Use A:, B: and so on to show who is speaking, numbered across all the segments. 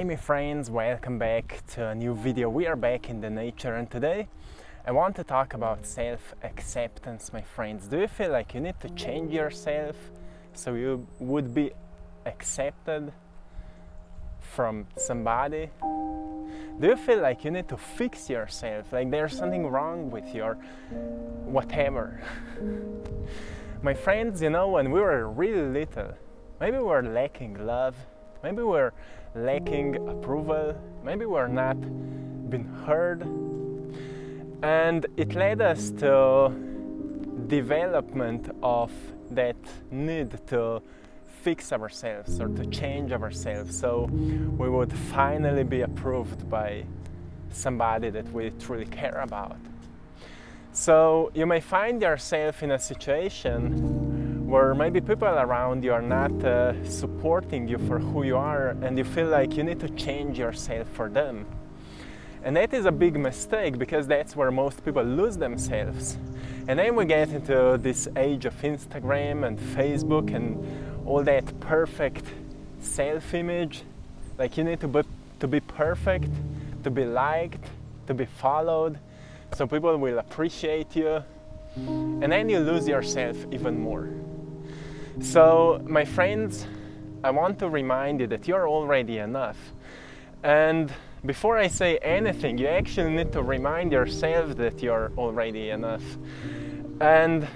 A: Hi my friends, welcome back to a new video. We are back in the nature, and today I want to talk about self-acceptance, my friends. Do you feel like you need to change yourself so you would be accepted from somebody? Do you feel like you need to fix yourself, like there's something wrong with you or whatever? My friends, when we were really little, maybe we were lacking love, maybe we were lacking approval, maybe we're not being heard, and it led us to development of that need to fix ourselves or to change ourselves so we would finally be approved by somebody that we truly care about. So you may find yourself in a situation where maybe people around you are not supporting you for who you are, and you feel like you need to change yourself for them. And that is a big mistake, because that's where most people lose themselves. And then we get into this age of Instagram and Facebook and all that perfect self-image. Like you need to be perfect, to be liked, to be followed, so people will appreciate you. And then you lose yourself even more. So, my friends, I want to remind you that you're already enough. And before I say anything, you actually need to remind yourself that you're already enough. And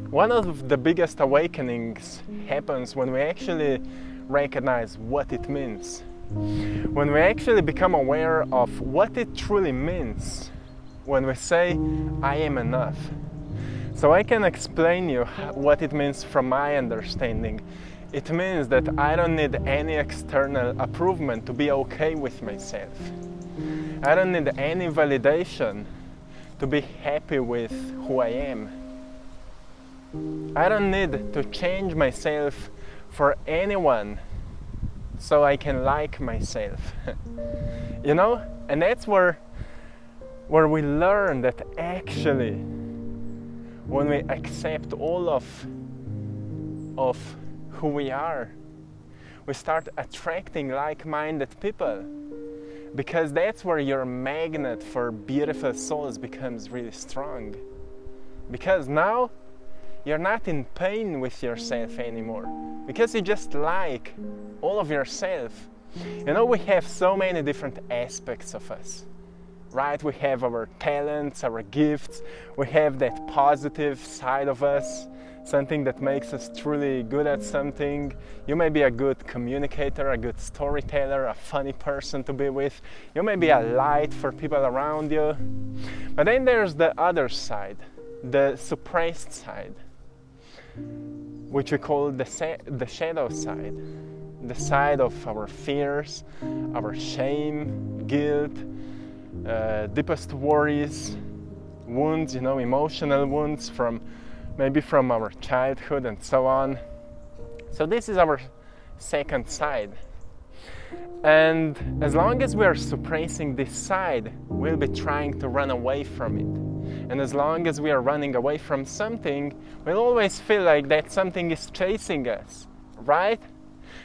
A: one of the biggest awakenings happens when we actually recognize what it means. When we actually become aware of what it truly means when we say, I am enough. So I can explain you what it means from my understanding. It means that I don't need any external approval to be okay with myself. I don't need any validation to be happy with who I am. I don't need to change myself for anyone so I can like myself. And that's where we learn that actually when we accept all of who we are, we start attracting like-minded people, because that's where your magnet for beautiful souls becomes really strong. Because now you're not in pain with yourself anymore, because you just like all of yourself. We have so many different aspects of us. Right? We have our talents, our gifts, we have that positive side of us, something that makes us truly good at something. You may be a good communicator, a good storyteller, a funny person to be with. You may be a light for people around you. But then there's the other side, the suppressed side, which we call the shadow side. The side of our fears, our shame, guilt, deepest worries, wounds, emotional wounds from our childhood and so on. So this is our second side. And as long as we are suppressing this side, we'll be trying to run away from it. And as long as we are running away from something, we'll always feel like that something is chasing us, right?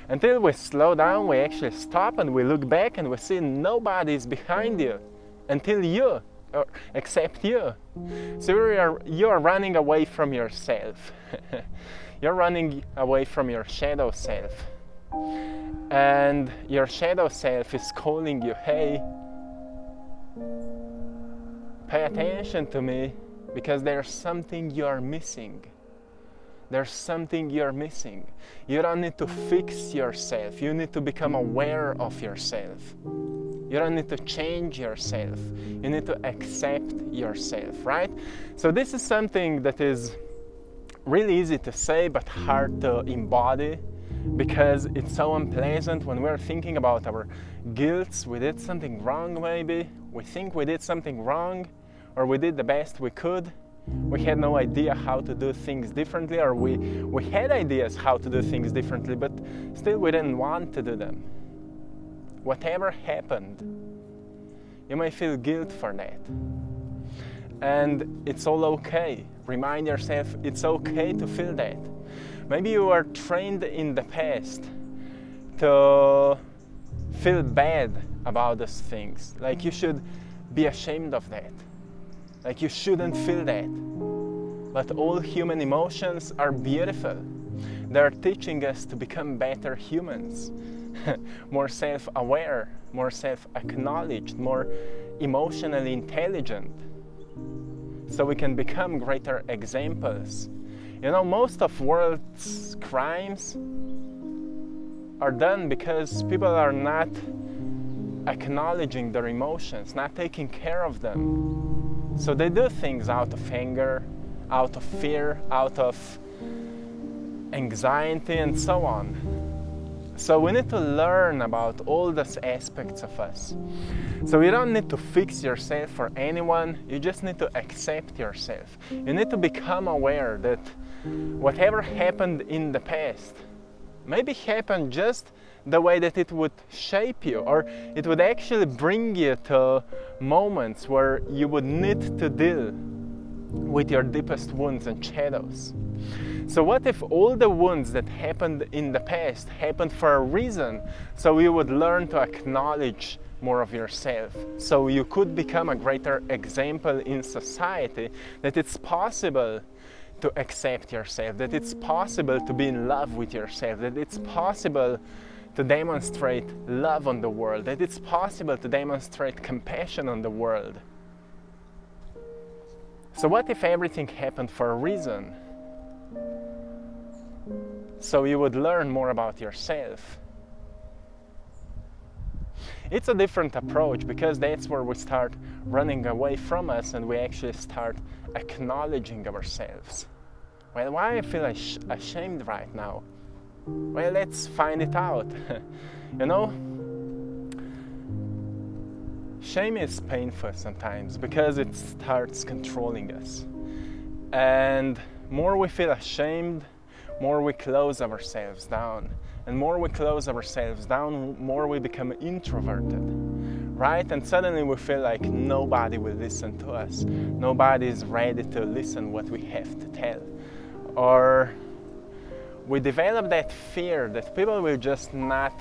A: Until we slow down, we actually stop and we look back and we see nobody's behind you. Until you, or except you. So you are running away from yourself. You're running away from your shadow self. And your shadow self is calling you, hey, pay attention to me, because there's something you're missing. There's something you're missing. You don't need to fix yourself. You need to become aware of yourself. You don't need to change yourself. You need to accept yourself, right? So this is something that is really easy to say but hard to embody, because it's so unpleasant when we're thinking about our guilt. We did something wrong maybe. We think we did something wrong, or we did the best we could. We had no idea how to do things differently, or we had ideas how to do things differently, but still we didn't want to do them. Whatever happened, you may feel guilt for that. And it's all okay. Remind yourself it's okay to feel that. Maybe you were trained in the past to feel bad about those things. Like you should be ashamed of that. Like you shouldn't feel that. But all human emotions are beautiful. They're teaching us to become better humans, more self-aware, more self-acknowledged, more emotionally intelligent, so we can become greater examples. You know, most of world's crimes are done because people are not acknowledging their emotions, not taking care of them. So they do things out of anger, out of fear, out of anxiety, and so on. So we need to learn about all those aspects of us. So you don't need to fix yourself for anyone, you just need to accept yourself. You need to become aware that whatever happened in the past maybe happened just the way that it would shape you, or it would actually bring you to moments where you would need to deal with your deepest wounds and shadows. So what if all the wounds that happened in the past happened for a reason, so you would learn to acknowledge more of yourself, so you could become a greater example in society, that it's possible to accept yourself, that it's possible to be in love with yourself, that it's possible to demonstrate love on the world, that it's possible to demonstrate compassion on the world. So what if everything happened for a reason? So you would learn more about yourself. It's a different approach, because that's where we start running away from us and we actually start acknowledging ourselves. Well, why I feel ashamed right now? Well, let's find it out. You know, shame is painful sometimes because it starts controlling us. And more we feel ashamed, more we close ourselves down. And more we close ourselves down, more we become introverted, right? And suddenly we feel like nobody will listen to us. Nobody is ready to listen what we have to tell. Or we develop that fear that people will just not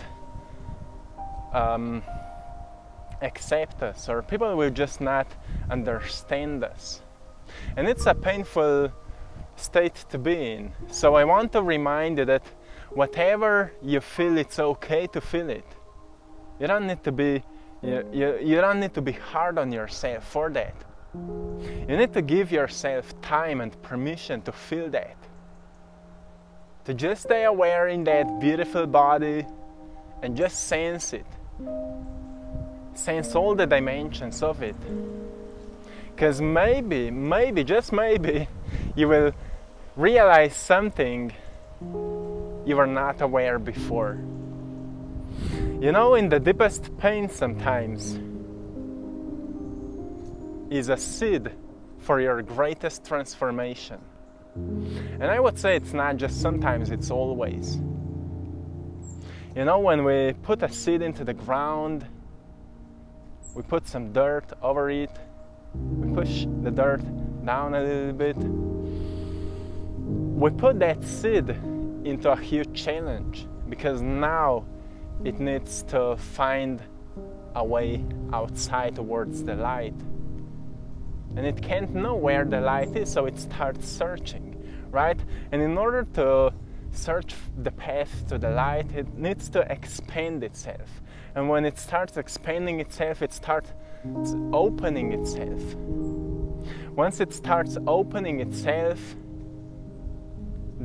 A: accept us, or people will just not understand us. And it's a painful state to be in. So I want to remind you that whatever you feel, it's okay to feel it. You don't need to be you don't need to be hard on yourself for that. You need to give yourself time and permission to feel that. To just stay aware in that beautiful body and just sense it. Sense all the dimensions of it. Because maybe, just maybe, you will realize something you were not aware before. You know, in the deepest pain sometimes is a seed for your greatest transformation. And I would say it's not just sometimes, it's always. You know, when we put a seed into the ground, we put some dirt over it, we push the dirt down a little bit, we put that seed into a huge challenge, because now it needs to find a way outside towards the light. And it can't know where the light is, so it starts searching, right? And in order to search the path to the light, it needs to expand itself. And when it starts expanding itself, it starts opening itself. Once it starts opening itself,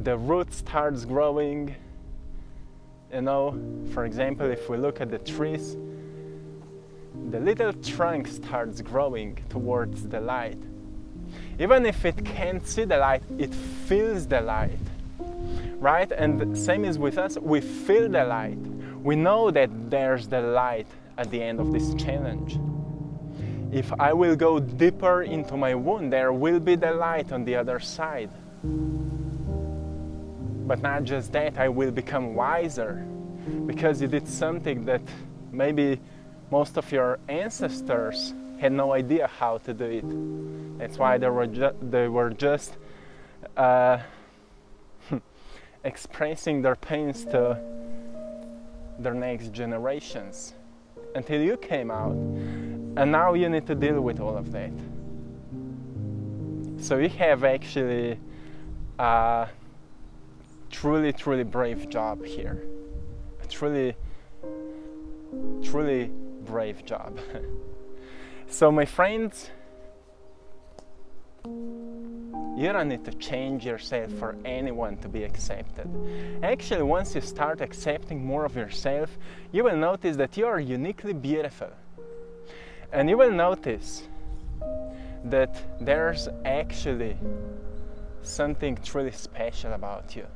A: the root starts growing. You know, for example, if we look at the trees, the little trunk starts growing towards the light. Even if it can't see the light, it feels the light, right? And the same is with us, we feel the light. We know that there's the light at the end of this challenge. If I will go deeper into my wound, there will be the light on the other side. But not just that, I will become wiser, because you did something that maybe most of your ancestors had no idea how to do it. That's why they were just expressing their pains to their next generations. until you came out, and now you need to deal with all of that. So you have actually a truly brave job here. A truly brave job. So my friends, you don't need to change yourself for anyone to be accepted. Actually, once you start accepting more of yourself, you will notice that you are uniquely beautiful. And you will notice that there's actually something truly special about you.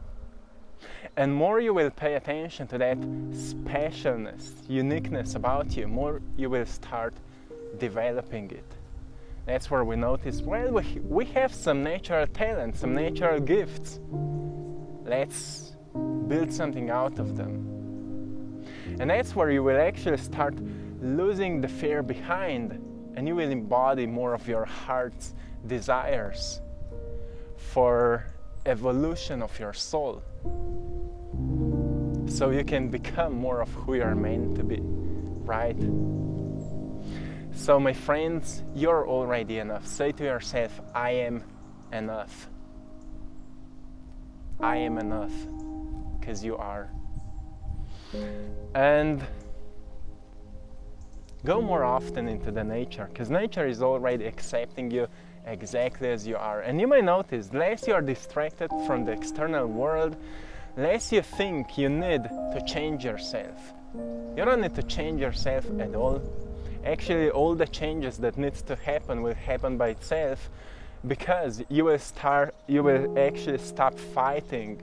A: And more you will pay attention to that specialness, uniqueness about you, more you will start developing it. That's where we notice, well, we have some natural talent, some natural gifts. Let's build something out of them. And that's where you will actually start losing the fear behind, and you will embody more of your heart's desires for evolution of your soul. So you can become more of who you are meant to be, right? So my friends, you're already enough. Say to yourself, I am enough. I am enough, because you are. And go more often into the nature, because nature is already accepting you exactly as you are. And you may notice, less you are distracted from the external world, less you think you need to change yourself. You don't need to change yourself at all. Actually, all the changes that needs to happen will happen by itself, because you will actually stop fighting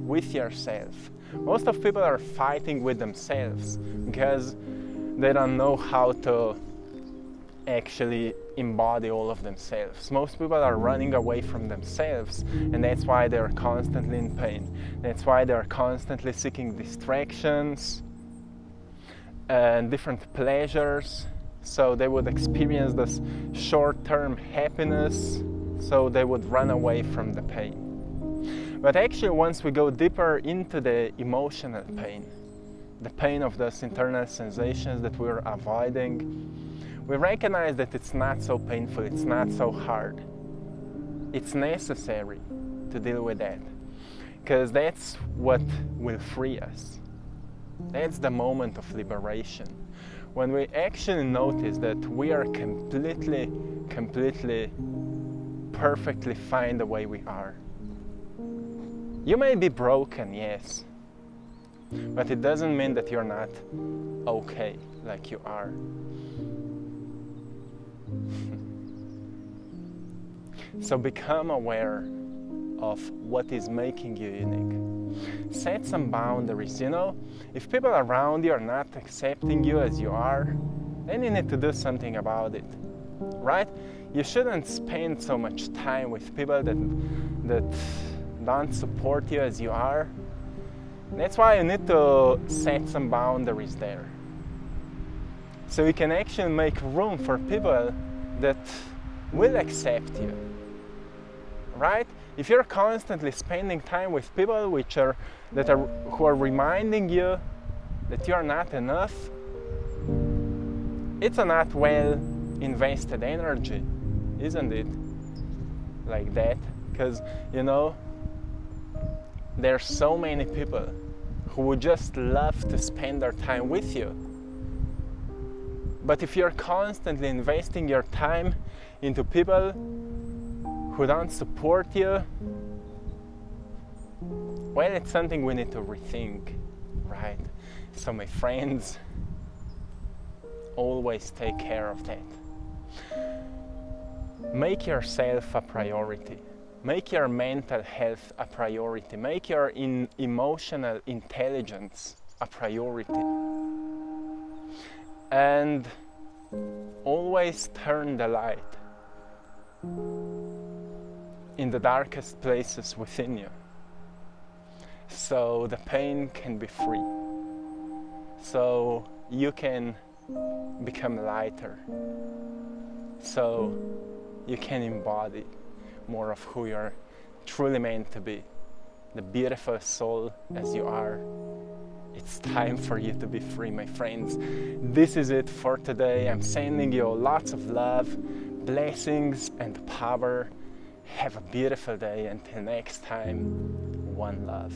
A: with yourself. Most of people are fighting with themselves because they don't know how to actually embody all of themselves. Most people are running away from themselves, and that's why they're constantly in pain. That's why they're constantly seeking distractions and different pleasures, so they would experience this short-term happiness, so they would run away from the pain. But actually, once we go deeper into the emotional pain, the pain of those internal sensations that we're avoiding, we recognize that it's not so painful, it's not so hard. It's necessary to deal with that, because that's what will free us. That's the moment of liberation. When we actually notice that we are completely, perfectly fine the way we are. You may be broken, yes, but it doesn't mean that you're not okay like you are. So become aware of what is making you unique. Set some boundaries, If people around you are not accepting you as you are, then you need to do something about it, right? You shouldn't spend so much time with people that don't support you as you are. That's why you need to set some boundaries there. So you can actually make room for people that will accept you, right? If you're constantly spending time with people who are reminding you that you're not enough, it's a not well invested energy, isn't it? Like that, because there's so many people who would just love to spend their time with you. But if you're constantly investing your time into people who don't support you, well, it's something we need to rethink, right? So my friends, always take care of that. Make yourself a priority. Make your mental health a priority. Make your emotional intelligence a priority. And always turn the light in the darkest places within you, so the pain can be free, so you can become lighter, so you can embody more of who you're truly meant to be. The beautiful soul as you are It's time for you to be free, my friends. This is it for today. I'm sending you lots of love, blessings, and power. Have a beautiful day. Until next time, one love.